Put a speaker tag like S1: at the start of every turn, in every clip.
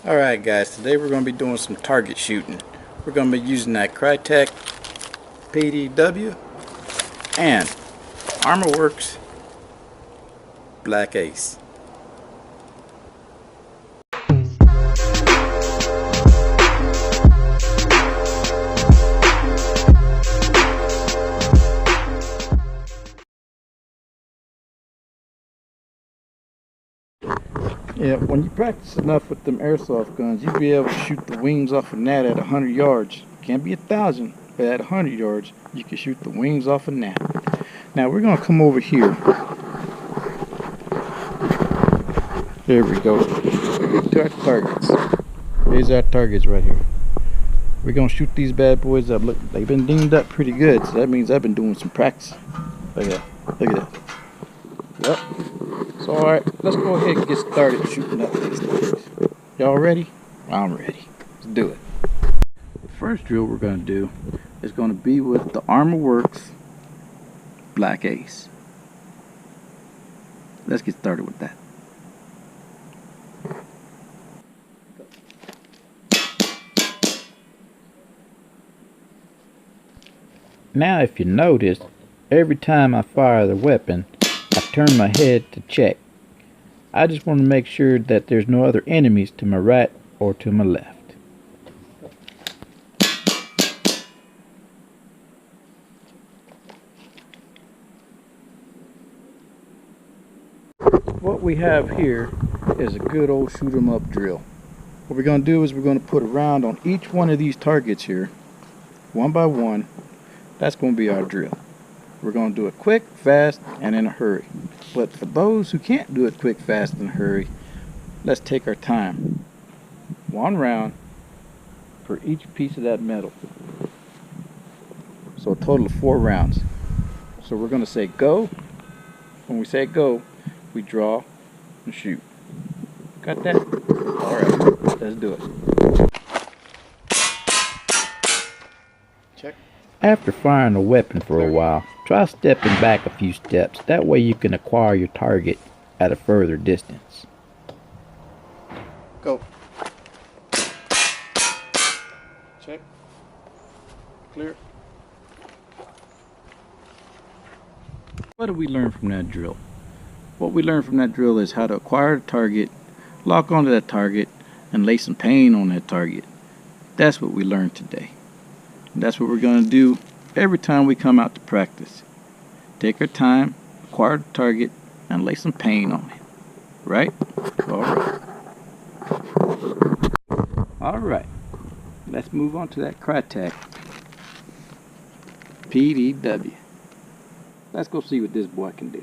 S1: Alright guys, today we're going to be doing some target shooting. We're going to be using that Krytac PDW and ArmorWorks Black Ace. Yeah, when you practice enough with them airsoft guns, you'll be able to shoot the wings off of that at 100 yards. Can't be 1,000, but at 100 yards, you can shoot the wings off of that. Now we're going to come over here. There we go. To our targets. These are our targets right here. We're going to shoot these bad boys up. Look, they've been dinged up pretty good, so that means I've been doing some practice. Look at that. Look at that. Yep. So alright, let's go ahead and get started shooting up these things. Y'all ready? I'm ready. Let's do it. The first drill we're going to do is going to be with the ArmorWorks Black Ace. Let's get started with that. Now if you notice, every time I fire the weapon, I turn my head to check. I just want to make sure that there's no other enemies to my right or to my left. What we have here is a good old shoot 'em up drill. What we're going to do is we're going to put a round on each one of these targets here, one by one. That's going to be our drill. We're going to do it quick, fast, and in a hurry. But for those who can't do it quick, fast, and hurry, let's take our time. One round for each piece of that metal. So a total of 4 rounds. So we're going to say go. When we say go, we draw and shoot. Got that? Alright, let's do it. Check. After firing a weapon for a while, try stepping back a few steps. That way you can acquire your target at a further distance. Go. Check. Clear. What did we learn from that drill? What we learned from that drill is how to acquire a target, lock onto that target, and lay some pain on that target. That's what we learned today. And that's what we're going to do every time we come out to practice. Take our time, acquire the target, and lay some pain on it. Right? Alright. Alright. Let's move on to that Krytac PDW. Let's go see what this boy can do.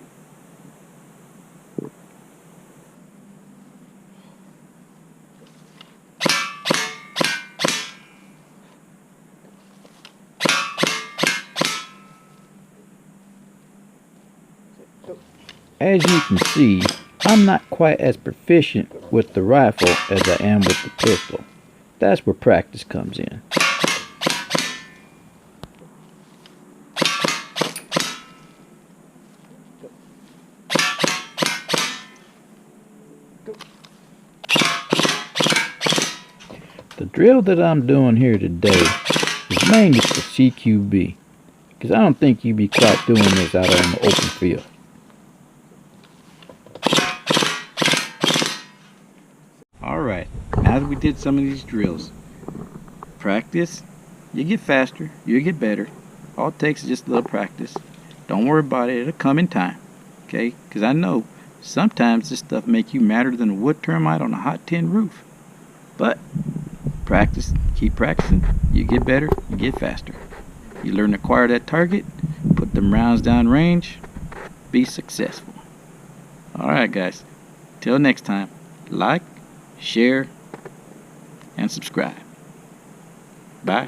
S1: As you can see, I'm not quite as proficient with the rifle as I am with the pistol. That's where practice comes in. The drill that I'm doing here today is mainly for CQB, because I don't think you'd be quite doing this out on the open field. Alright, now that we did some of these drills, practice, you get faster, you get better. All it takes is just a little practice. Don't worry about it, it'll come in time. Okay, because I know sometimes this stuff makes you madder than a wood termite on a hot tin roof. But practice, keep practicing, you get better, you get faster. You learn to acquire that target, put them rounds down range, be successful. Alright guys, till next time, like, share, and subscribe. Bye.